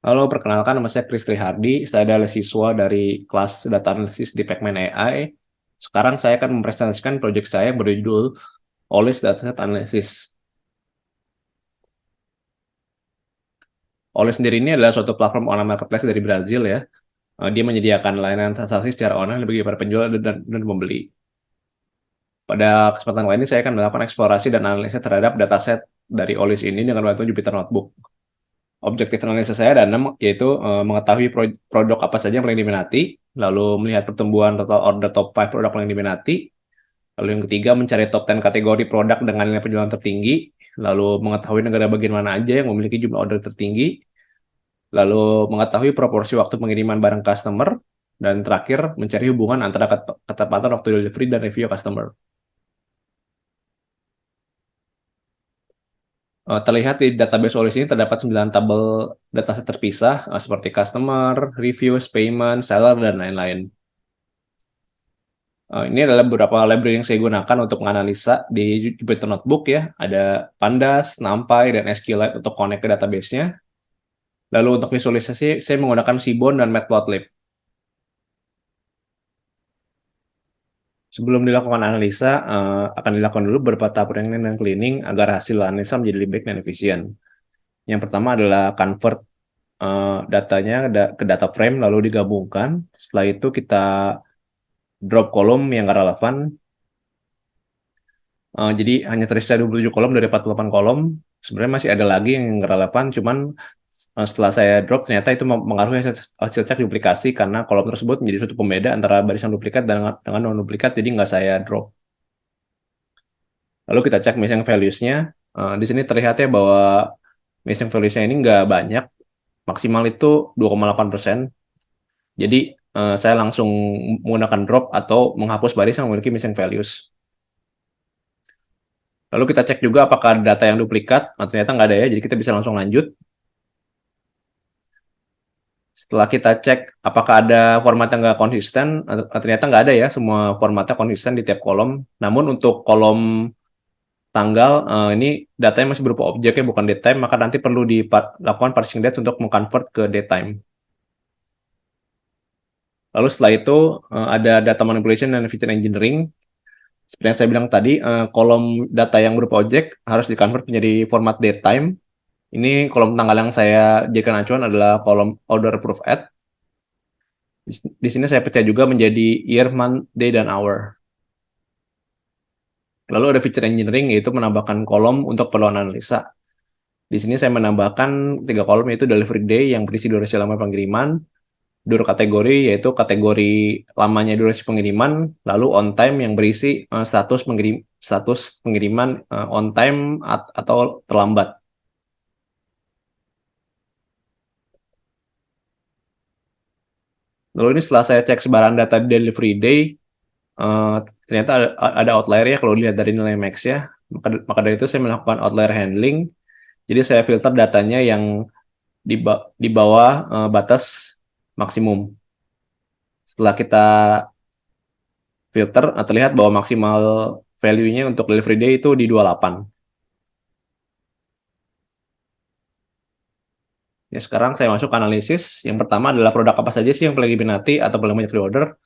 Halo, perkenalkan nama saya Kristri Hardi. Saya adalah siswa dari kelas Data Analysis di Pacman AI. Sekarang saya akan mempresentasikan proyek saya yang berjudul OLIS Dataset Analysis. OLIS sendiri ini adalah suatu platform online marketplace dari Brazil ya. Dia menyediakan layanan transaksi secara online bagi para penjual dan pembeli. Pada kesempatan kali ini saya akan melakukan eksplorasi dan analisa terhadap dataset dari OLIS ini dengan bantuan Jupyter Notebook. Objektif analisa saya ada 6, yaitu mengetahui produk apa saja yang paling diminati, lalu melihat pertumbuhan total order top 5 produk paling diminati, lalu yang ketiga mencari top 10 kategori produk dengan nilai penjualan tertinggi, lalu mengetahui negara bagian mana aja yang memiliki jumlah order tertinggi, lalu mengetahui proporsi waktu pengiriman barang customer, dan terakhir mencari hubungan antara ketepatan waktu delivery dan review customer. Terlihat di database solusi ini terdapat 9 tabel dataset terpisah seperti customer, reviews, payment, seller, dan lain-lain. Ini adalah beberapa library yang saya gunakan untuk menganalisa di Jupyter Notebook ya. Ada Pandas, NumPy, dan SQLite untuk connect ke database-nya. Lalu untuk visualisasi, saya menggunakan Seaborn dan Matplotlib. Sebelum dilakukan analisa, akan dilakukan dulu beberapa tahap ranking dan cleaning agar hasil analisa menjadi lebih baik dan efisien. Yang pertama adalah convert datanya ke data frame, lalu digabungkan. Setelah itu kita drop kolom yang nggak relevan. Jadi hanya tersisa 27 kolom dari 48 kolom. Sebenarnya masih ada lagi yang nggak relevan, cuman setelah saya drop ternyata itu mengaruhi hasil cek duplikasi karena kolom tersebut menjadi suatu pembeda antara barisan duplikat dengan non duplikat, jadi nggak saya drop. Lalu kita cek missing values-nya. Di sini terlihat ya bahwa missing values-nya ini nggak banyak, maksimal itu 2,8%. Jadi saya langsung menggunakan drop atau menghapus baris yang memiliki missing values. Lalu kita cek juga apakah data yang duplikat. Ternyata nggak ada ya, jadi kita bisa langsung lanjut. Setelah kita cek apakah ada format yang nggak konsisten, ternyata nggak ada ya, semua formatnya konsisten di tiap kolom. Namun untuk kolom tanggal, ini datanya masih berupa objek ya, bukan datetime, maka nanti perlu dilakukan parsing date untuk mengconvert ke datetime. Lalu setelah itu ada data manipulation dan feature engineering. Seperti yang saya bilang tadi, kolom data yang berupa objek harus dikonvert menjadi format datetime. Ini kolom tanggal yang saya jadikan acuan adalah kolom order proof at. Di sini saya pecah juga menjadi year, month, day, dan hour. Lalu ada feature engineering, yaitu menambahkan kolom untuk perluan analisa. Di sini saya menambahkan 3 kolom, yaitu delivery day yang berisi durasi lama pengiriman, dur kategori, yaitu kategori lamanya durasi pengiriman, lalu on time yang berisi status pengiriman on time atau terlambat. Lalu ini setelah saya cek sebaran data delivery day, uh, ternyata ada outlier ya kalau dilihat dari nilai max ya. Maka dari itu saya melakukan outlier handling. Jadi saya filter datanya yang di bawah batas maksimum. Setelah kita filter, terlihat bahwa maksimal value-nya untuk delivery day itu di 28. Ya, sekarang saya masuk ke analisis. Yang pertama adalah produk apa saja sih yang paling diminati atau paling banyak di-order.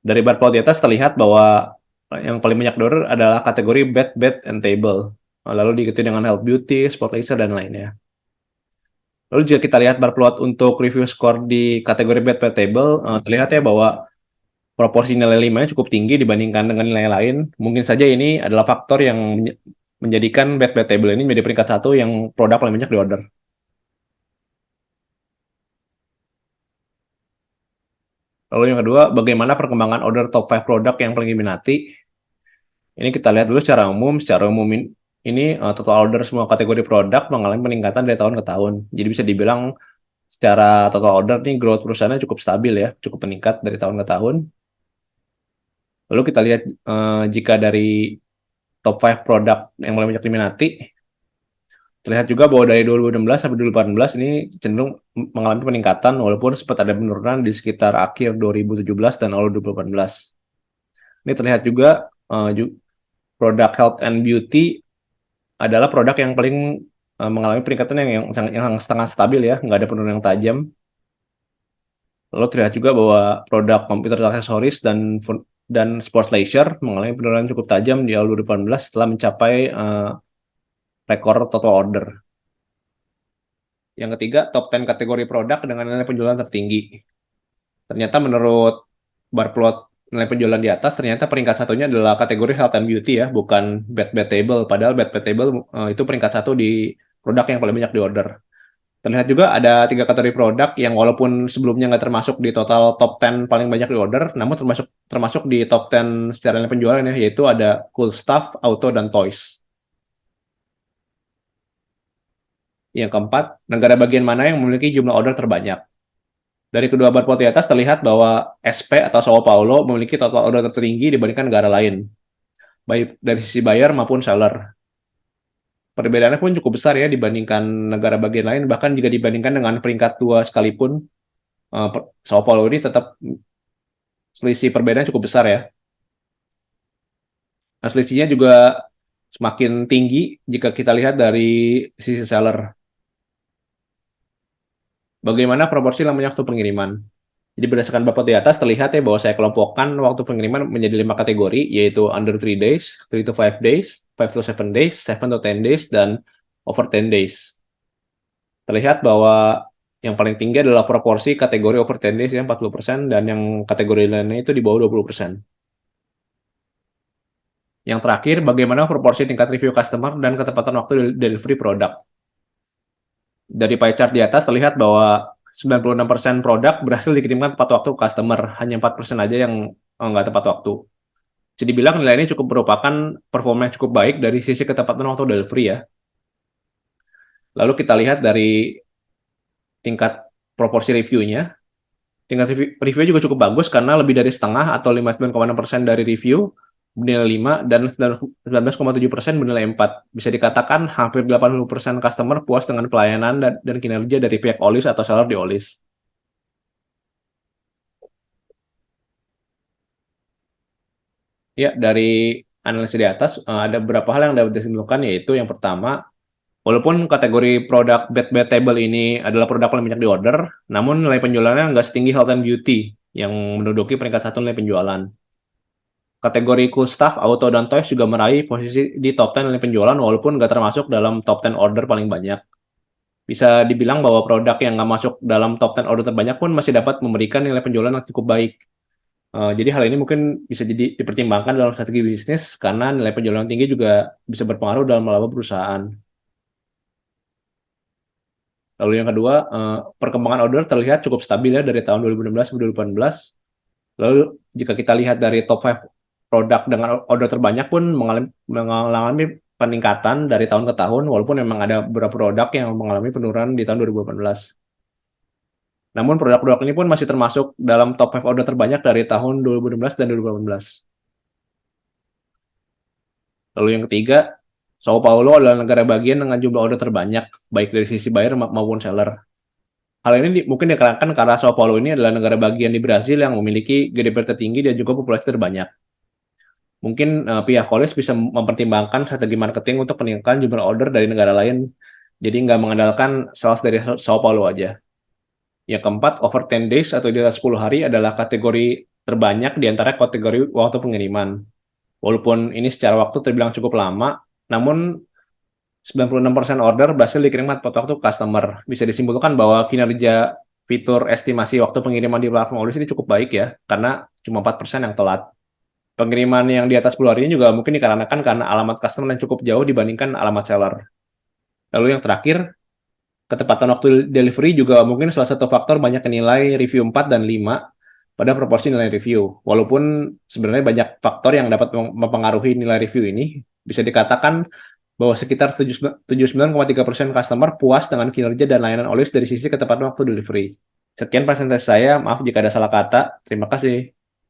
Dari bar plot di atas terlihat bahwa yang paling banyak di-order adalah kategori bed, bed, and table. Lalu diikuti dengan health beauty, sport laser, dan lainnya. Lalu jika kita lihat bar plot untuk review score di kategori bed, bed, table, terlihat ya bahwa proporsi nilai 5-nya cukup tinggi dibandingkan dengan nilai lain. Mungkin saja ini adalah faktor yang menjadikan bed, bed, table ini menjadi peringkat 1 yang produk paling banyak di-order. Lalu yang kedua, bagaimana perkembangan order top 5 produk yang paling diminati? Ini kita lihat dulu secara umum. Secara umum ini total order semua kategori produk mengalami peningkatan dari tahun ke tahun. Jadi bisa dibilang secara total order nih growth perusahaannya cukup stabil ya, cukup meningkat dari tahun ke tahun. Lalu kita lihat jika dari top 5 produk yang paling banyak diminati, terlihat juga bahwa dari 2016 sampai 2018 ini cenderung mengalami peningkatan walaupun sempat ada penurunan di sekitar akhir 2017 dan awal 2018. Ini terlihat juga produk health and beauty adalah produk yang paling mengalami peningkatan yang setengah stabil ya, nggak ada penurunan yang tajam. Lalu terlihat juga bahwa produk komputer aksesoris dan sport leisure mengalami penurunan cukup tajam di awal 2018 setelah mencapai rekor total order. Yang ketiga, top 10 kategori produk dengan nilai penjualan tertinggi. Ternyata menurut Barplot nilai penjualan di atas, ternyata peringkat satunya adalah kategori health and beauty ya, bukan bed table. Padahal bed table itu peringkat satu di produk yang paling banyak di order. Terlihat juga ada tiga kategori produk yang walaupun sebelumnya nggak termasuk di total top 10 paling banyak di order, namun termasuk termasuk di top 10 secara nilai penjualan ya, yaitu ada cool stuff, auto, dan toys. Yang keempat, negara bagian mana yang memiliki jumlah order terbanyak? Dari kedua barcode di atas terlihat bahwa SP atau Sao Paulo memiliki total order tertinggi dibandingkan negara lain, baik dari sisi buyer maupun seller. Perbedaannya pun cukup besar ya dibandingkan negara bagian lain, bahkan jika dibandingkan dengan peringkat dua sekalipun, Sao Paulo ini tetap selisih perbedaan cukup besar ya. Nah, selisihnya juga semakin tinggi jika kita lihat dari sisi seller. Bagaimana proporsi lamanya waktu pengiriman? Jadi berdasarkan bapot di atas terlihat ya bahwa saya kelompokkan waktu pengiriman menjadi 5 kategori, yaitu under 3 days, 3 to 5 days, 5 to 7 days, 7 to 10 days, dan over 10 days. Terlihat bahwa yang paling tinggi adalah proporsi kategori over 10 days ya 40%, dan yang kategori lainnya itu di bawah 20%. Yang terakhir, bagaimana proporsi tingkat review customer dan ketepatan waktu delivery produk. Dari pie chart di atas terlihat bahwa 96% produk berhasil dikirimkan tepat waktu ke customer, hanya 4% aja yang nggak tepat waktu. Jadi bilang nilai ini cukup merupakan performa yang cukup baik dari sisi ketepatan waktu delivery ya. Lalu kita lihat dari tingkat proporsi reviewnya. Tingkat review juga cukup bagus karena lebih dari setengah atau 59,6% dari review bernilai 5 dan 19,7% bernilai 4. Bisa dikatakan hampir 80% customer puas dengan pelayanan dan kinerja dari pihak Olis atau seller di Olis. Ya, dari analisis di atas ada beberapa hal yang dapat disimpulkan, yaitu yang pertama, walaupun kategori produk bed table ini adalah produk paling banyak di order, namun nilai penjualannya nggak setinggi health and beauty yang menduduki peringkat satu nilai penjualan. Kategori cool stuff, auto, dan toys juga meraih posisi di top 10 nilai penjualan walaupun nggak termasuk dalam top 10 order paling banyak. Bisa dibilang bahwa produk yang nggak masuk dalam top 10 order terbanyak pun masih dapat memberikan nilai penjualan yang cukup baik. Jadi hal ini mungkin bisa jadi dipertimbangkan dalam strategi bisnis karena nilai penjualan tinggi juga bisa berpengaruh dalam melaba perusahaan. Lalu yang kedua, perkembangan order terlihat cukup stabil ya dari tahun 2016 ke 2018. Lalu jika kita lihat dari top 5 produk dengan order terbanyak pun mengalami peningkatan dari tahun ke tahun, walaupun memang ada beberapa produk yang mengalami penurunan di tahun 2018. Namun produk-produk ini pun masih termasuk dalam top 5 order terbanyak dari tahun 2016 dan 2018. Lalu yang ketiga, Sao Paulo adalah negara bagian dengan jumlah order terbanyak, baik dari sisi buyer maupun seller. Hal ini mungkin dikarenakan karena Sao Paulo ini adalah negara bagian di Brasil yang memiliki GDP tertinggi dan juga populasi terbanyak. Mungkin pihak Kolis bisa mempertimbangkan strategi marketing untuk meningkatkan jumlah order dari negara lain, jadi nggak mengandalkan sales dari Sao Paulo aja. Yang keempat, over 10 days atau di atas 10 hari adalah kategori terbanyak di antara kategori waktu pengiriman. Walaupun ini secara waktu terbilang cukup lama, namun 96% order berhasil dikirimkan tepat waktu ke customer. Bisa disimpulkan bahwa kinerja fitur estimasi waktu pengiriman di platform Olis ini cukup baik ya, karena cuma 4% yang telat. Pengiriman yang di atas 10 hari ini juga mungkin dikarenakan karena alamat customer yang cukup jauh dibandingkan alamat seller. Lalu yang terakhir, ketepatan waktu delivery juga mungkin salah satu faktor banyak nilai review 4 dan 5 pada proporsi nilai review. Walaupun sebenarnya banyak faktor yang dapat mempengaruhi nilai review ini, bisa dikatakan bahwa sekitar 79,3% customer puas dengan kinerja dan layanan Olis dari sisi ketepatan waktu delivery. Sekian presentasi saya, maaf jika ada salah kata. Terima kasih.